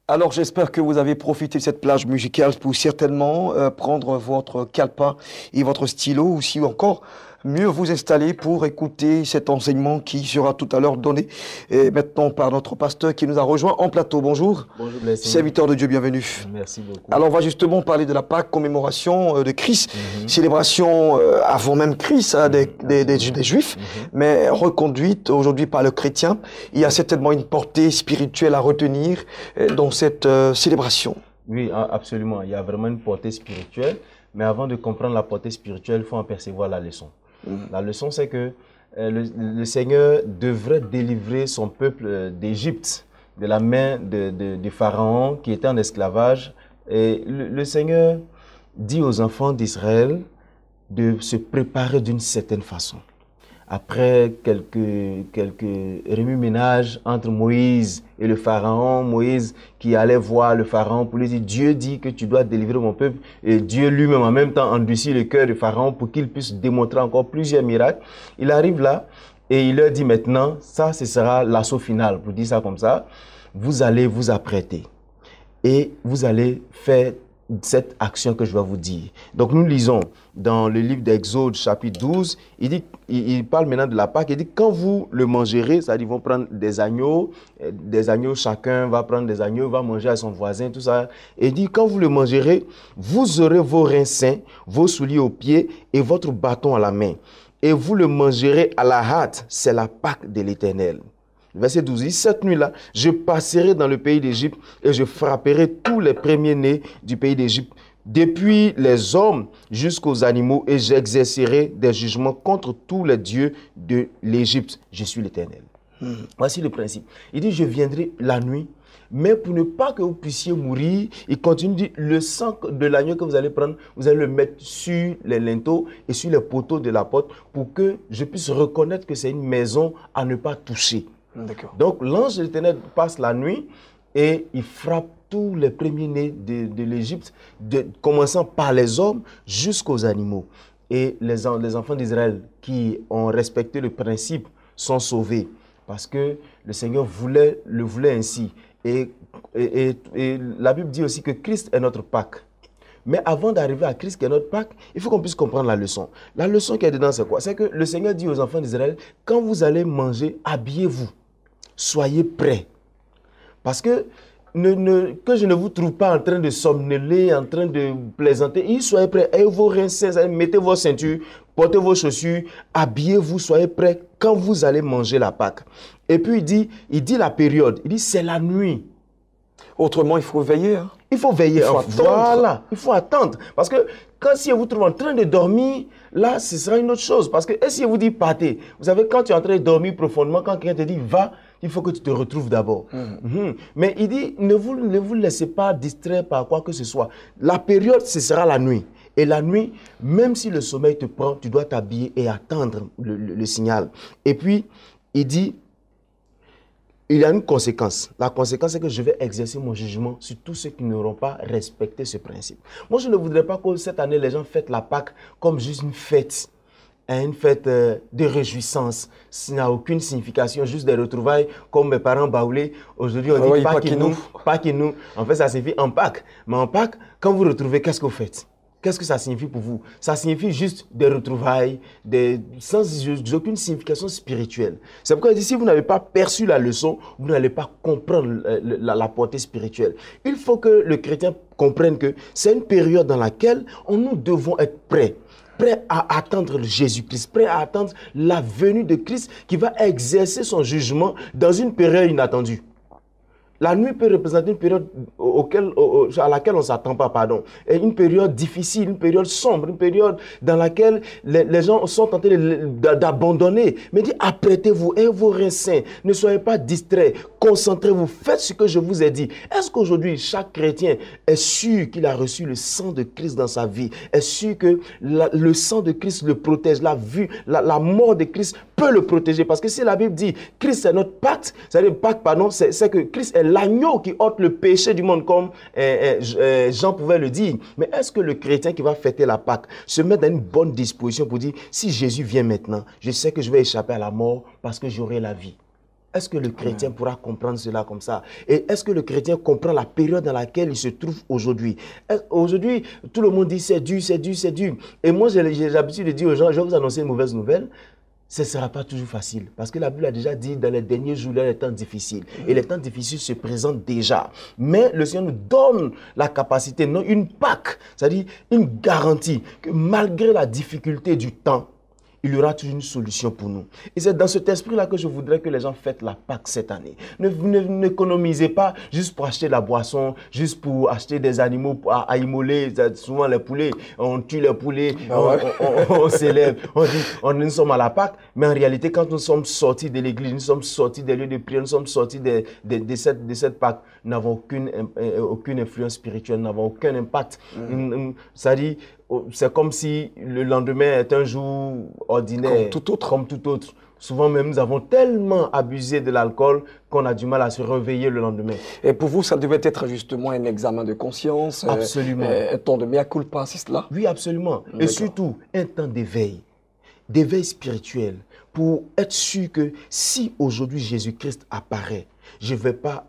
Alors j'espère que vous avez profité de cette plage musicale pour certainement prendre votre calepin et votre stylo, ou si encore mieux vous installer pour écouter cet enseignement qui sera tout à l'heure donné maintenant par notre pasteur qui nous a rejoint en plateau. Bonjour. Bonjour Blessing. Serviteur de Dieu, bienvenue. Merci beaucoup. Alors on va justement parler de la Pâque, commémoration de Christ, célébration avant même Christ des Juifs, mais reconduite aujourd'hui par le chrétien. Il y a certainement une portée spirituelle à retenir dans cette célébration. Oui, absolument. Il y a vraiment une portée spirituelle, mais avant de comprendre la portée spirituelle, il faut en percevoir la leçon. La leçon, c'est que le Seigneur devrait délivrer son peuple d'Égypte, de la main du Pharaon qui était en esclavage. Et le Seigneur dit aux enfants d'Israël de se préparer d'une certaine façon. Après quelques remue-ménages entre Moïse et le Pharaon, Moïse qui allait voir le Pharaon pour lui dire « Dieu dit que tu dois délivrer mon peuple » et Dieu lui-même en même temps endurcit le cœur du Pharaon pour qu'il puisse démontrer encore plusieurs miracles. Il arrive là et il leur dit maintenant, ça ce sera l'assaut final, pour dire ça comme ça, vous allez vous apprêter et vous allez faire cette action que je vais vous dire. Donc nous lisons dans le livre d'Exode chapitre 12, il parle maintenant de la Pâque, il dit quand vous le mangerez, c'est-à-dire ils vont prendre des agneaux, chacun va prendre des agneaux, va manger à son voisin, tout ça. Et il dit quand vous le mangerez, vous aurez vos reins sains, vos souliers aux pieds et votre bâton à la main. Et vous le mangerez à la hâte, c'est la Pâque de l'Éternel. Verset 12, il dit, cette nuit-là, je passerai dans le pays d'Égypte et je frapperai tous les premiers-nés du pays d'Égypte, depuis les hommes jusqu'aux animaux, et j'exercerai des jugements contre tous les dieux de l'Égypte. Je suis l'Éternel. Voici le principe. Il dit, je viendrai la nuit, mais pour ne pas que vous puissiez mourir, il continue, dit, le sang de l'agneau que vous allez prendre, vous allez le mettre sur les linteaux et sur les poteaux de la porte pour que je puisse reconnaître que c'est une maison à ne pas toucher. Donc l'ange de l'Éternel passe la nuit et il frappe tous les premiers-nés de l'Égypte, commençant par les hommes jusqu'aux animaux. Et les enfants d'Israël qui ont respecté le principe sont sauvés parce que le Seigneur le voulait ainsi. Et la Bible dit aussi que Christ est notre Pâque. Mais avant d'arriver à Christ qui est notre Pâque, il faut qu'on puisse comprendre la leçon. La leçon qui est dedans, c'est quoi? C'est que le Seigneur dit aux enfants d'Israël, quand vous allez manger, habillez-vous. Soyez prêts. Parce que je ne vous trouve pas en train de somnoler, en train de plaisanter. Soyez prêts. Ayez vos reins sains, mettez vos ceintures, portez vos chaussures, habillez-vous, soyez prêts quand vous allez manger la Pâque. Et puis il dit la période. Il dit c'est la nuit. Autrement, il faut veiller. Hein? Il faut veiller. Il faut attendre. Voilà, il faut attendre. Parce que si vous trouvez en train de dormir, là, ce sera une autre chose. Parce que si vous dit partez, vous savez, quand tu es en train de dormir profondément, quand quelqu'un te dit va, il faut que tu te retrouves d'abord. Mais il dit, ne vous laissez pas distraire par quoi que ce soit. La période, ce sera la nuit. Et la nuit, même si le sommeil te prend, tu dois t'habiller et attendre le signal. Et puis, il dit, il y a une conséquence. La conséquence, c'est que je vais exercer mon jugement sur tous ceux qui n'auront pas respecté ce principe. Moi, je ne voudrais pas que cette année, les gens fêtent la Pâque comme juste une fête de réjouissance. Ça n'a aucune signification, juste des retrouvailles comme mes parents baoulés. Aujourd'hui, on dit Pâques et nous. En fait, ça signifie en Pâques. Mais en Pâques, quand vous retrouvez, qu'est-ce que vous faites? Qu'est-ce que ça signifie pour vous? Ça signifie juste des retrouvailles, sans aucune signification spirituelle. C'est pourquoi il dit, si vous n'avez pas perçu la leçon, vous n'allez pas comprendre la portée spirituelle. Il faut que le chrétien comprenne que c'est une période dans laquelle nous devons être prêts à attendre Jésus-Christ, prêt à attendre la venue de Christ qui va exercer son jugement dans une période inattendue. La nuit peut représenter une période à laquelle on ne s'attend pas, pardon. Et une période difficile, une période sombre, une période dans laquelle les gens sont tentés d'abandonner. Mais dit, apprêtez-vous, ayez vos reins sains, ne soyez pas distraits, concentrez-vous, faites ce que je vous ai dit. Est-ce qu'aujourd'hui, chaque chrétien est sûr qu'il a reçu le sang de Christ dans sa vie, est sûr que le sang de Christ le protège, la mort de Christ peut le protéger? Parce que si la Bible dit Christ est notre pacte, c'est-à-dire pacte, pardon, c'est que Christ est l'agneau qui ôte le péché du monde, comme Jean pouvait le dire. Mais est-ce que le chrétien qui va fêter la Pâque se met dans une bonne disposition pour dire, si Jésus vient maintenant, je sais que je vais échapper à la mort parce que j'aurai la vie? Est-ce que le chrétien pourra comprendre cela comme ça? Et est-ce que le chrétien comprend la période dans laquelle il se trouve aujourd'hui? Aujourd'hui, tout le monde dit c'est dur, c'est dur, c'est dur. Et moi, j'ai l'habitude de dire aux gens, je vais vous annoncer une mauvaise nouvelle. Ce ne sera pas toujours facile. Parce que la Bible a déjà dit, dans les derniers jours, il y a des temps difficiles. Et les temps difficiles se présentent déjà. Mais le Seigneur nous donne la capacité, non, une Pâque, c'est-à-dire une garantie que malgré la difficulté du temps, il y aura toujours une solution pour nous. Et c'est dans cet esprit-là que je voudrais que les gens fêtent la Pâque cette année. N'économisez pas juste pour acheter de la boisson, juste pour acheter des animaux à immoler. Souvent les poulets, on tue les poulets, on s'élève, on dit nous sommes à la Pâque. Mais en réalité, quand nous sommes sortis de l'église, nous sommes sortis des lieux de prière, nous sommes sortis de cette Pâque, nous n'avons aucune influence spirituelle, nous n'avons aucun impact. C'est-à-dire, c'est comme si le lendemain est un jour ordinaire, comme tout autre. Souvent même, nous avons tellement abusé de l'alcool qu'on a du mal à se réveiller le lendemain. Et pour vous, ça devait être justement un examen de conscience, absolument. Un temps de mea culpa, c'est cela? Oui, absolument. Et surtout, un temps d'éveil spirituel, pour être sûr que si aujourd'hui Jésus-Christ apparaît, je ne vais pas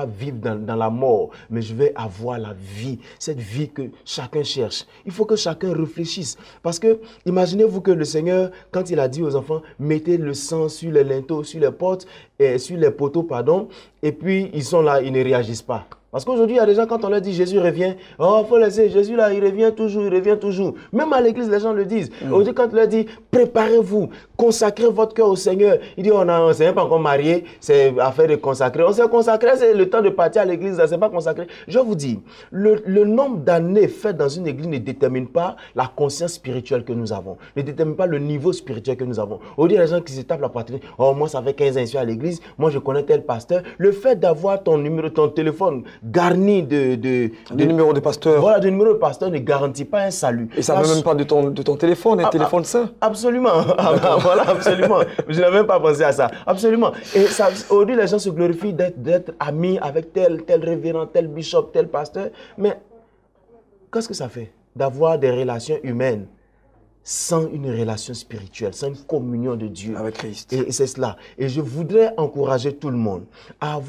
vivre dans la mort, mais je vais avoir la vie, cette vie que chacun cherche. Il faut que chacun réfléchisse. Parce que, imaginez-vous que le Seigneur, quand il a dit aux enfants, mettez le sang sur les linteaux, sur les portes, sur les poteaux, pardon, et puis ils sont là, ils ne réagissent pas. Parce qu'aujourd'hui, il y a des gens, quand on leur dit Jésus revient, oh, il faut laisser, Jésus là, il revient toujours, il revient toujours. Même à l'église, les gens le disent. Aujourd'hui, quand on leur dit, préparez-vous, consacrez votre cœur au Seigneur. Il dit, on ne s'est même pas encore marié, c'est affaire de consacrer. On s'est consacré, c'est le temps de partir à l'église, ça ne s'est pas consacré. Je vous dis, le nombre d'années faites dans une église ne détermine pas la conscience spirituelle que nous avons, ne détermine pas le niveau spirituel que nous avons. Aujourd'hui, il y a des gens qui se tapent la poitrine, oh, moi, ça fait 15 ans que je suis à l'église, moi, je connais tel pasteur. Le fait d'avoir ton numéro, ton téléphone, garni de numéro de pasteur. Voilà, de numéro de pasteur ne garantit pas un salut. Et ça ne veut même pas de ton téléphone, un téléphone sain. Absolument. Voilà, absolument. Je n'avais même pas pensé à ça. Absolument. Et aujourd'hui, les gens se glorifient d'être amis avec tel révérend, tel bishop, tel pasteur. Mais qu'est-ce que ça fait d'avoir des relations humaines sans une relation spirituelle, sans une communion de Dieu avec Christ? Et c'est cela. Et je voudrais encourager tout le monde à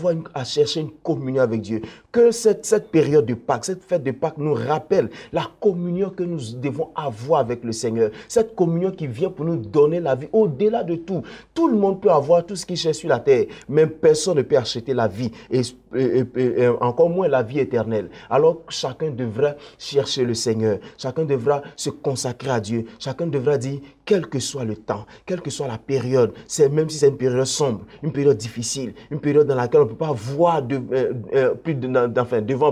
chercher une communion avec Dieu. Que cette période de Pâques, cette fête de Pâques nous rappelle la communion que nous devons avoir avec le Seigneur. Cette communion qui vient pour nous donner la vie au-delà de tout. Tout le monde peut avoir tout ce qu'il cherche sur la terre, mais personne ne peut acheter la vie et encore moins la vie éternelle. Alors chacun devra chercher le Seigneur. Chacun devra se consacrer à Dieu. Chacun devra dire, quel que soit le temps, quelle que soit la période, même si c'est une période sombre, une période difficile, une période dans laquelle on ne peut pas voir devant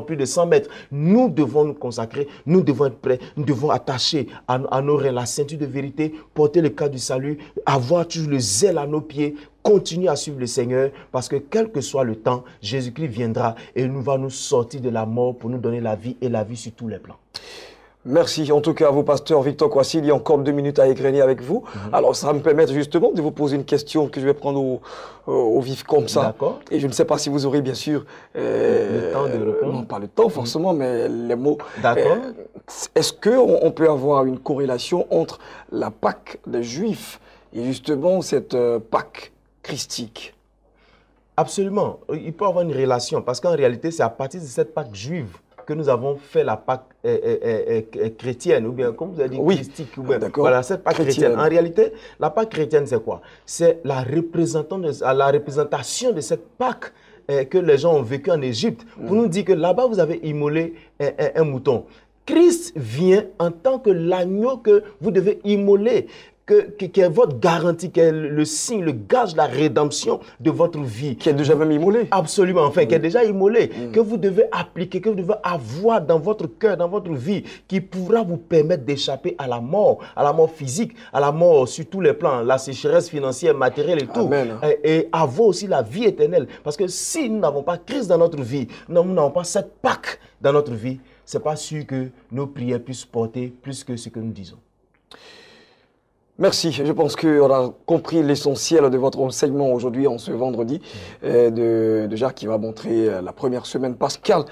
plus de 100 mètres, nous devons nous consacrer, nous devons être prêts, nous devons attacher à nos reins la ceinture de vérité, porter le cadre du salut, avoir toujours le zèle à nos pieds, continuer à suivre le Seigneur, parce que quel que soit le temps, Jésus-Christ viendra et nous va nous sortir de la mort pour nous donner la vie et la vie sur tous les plans. Merci en tout cas à vous, pasteur Victor Kwasi. Il y a encore 2 minutes à égrener avec vous. Alors ça va me permettre justement de vous poser une question que je vais prendre au vif comme ça. D'accord. Et je ne sais pas si vous aurez bien sûr le temps de répondre. Non, pas le temps forcément, mais les mots. D'accord. Est-ce qu'on peut avoir une corrélation entre la Pâque des Juifs et justement cette Pâque christique? Absolument. Il peut y avoir une relation parce qu'en réalité, c'est à partir de cette Pâque juive que nous avons fait la Pâque chrétienne, ou bien, comme vous avez dit, christique. Ou bien, voilà, cette Pâque chrétienne. En réalité, la Pâque chrétienne, c'est quoi? C'est la représentation de cette Pâque que les gens ont vécu en Égypte. Pour nous dire que là-bas, vous avez immolé un mouton. Christ vient en tant que l'agneau que vous devez immoler. qui est votre garantie, qui est le signe, le gage, la rédemption de votre vie. Qui est déjà même immolé. Absolument, enfin, qui est déjà immolé, que vous devez appliquer, que vous devez avoir dans votre cœur, dans votre vie, qui pourra vous permettre d'échapper à la mort physique, à la mort sur tous les plans, la sécheresse financière, matérielle et tout. Amen. Et avoir aussi la vie éternelle. Parce que si nous n'avons pas Christ dans notre vie, nous n'avons pas cette Pâque dans notre vie, ce n'est pas sûr que nos prières puissent porter plus que ce que nous disons. Merci. Je pense qu'on a compris l'essentiel de votre enseignement aujourd'hui, en ce vendredi, de Jacques qui va montrer la première semaine pascale.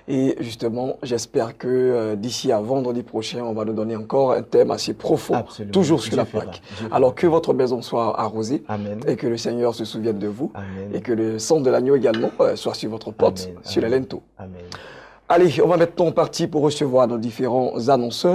Et justement, j'espère que d'ici à vendredi prochain, on va nous donner encore un thème assez profond, Absolument. toujours sur la Pâque. Alors que votre maison soit arrosée. Amen. Et que le Seigneur se souvienne de vous. Amen. Et que le sang de l'agneau également soit sur votre porte, Amen. sur les linteaux. Amen. Allez, on va maintenant partir pour recevoir nos différents annonceurs.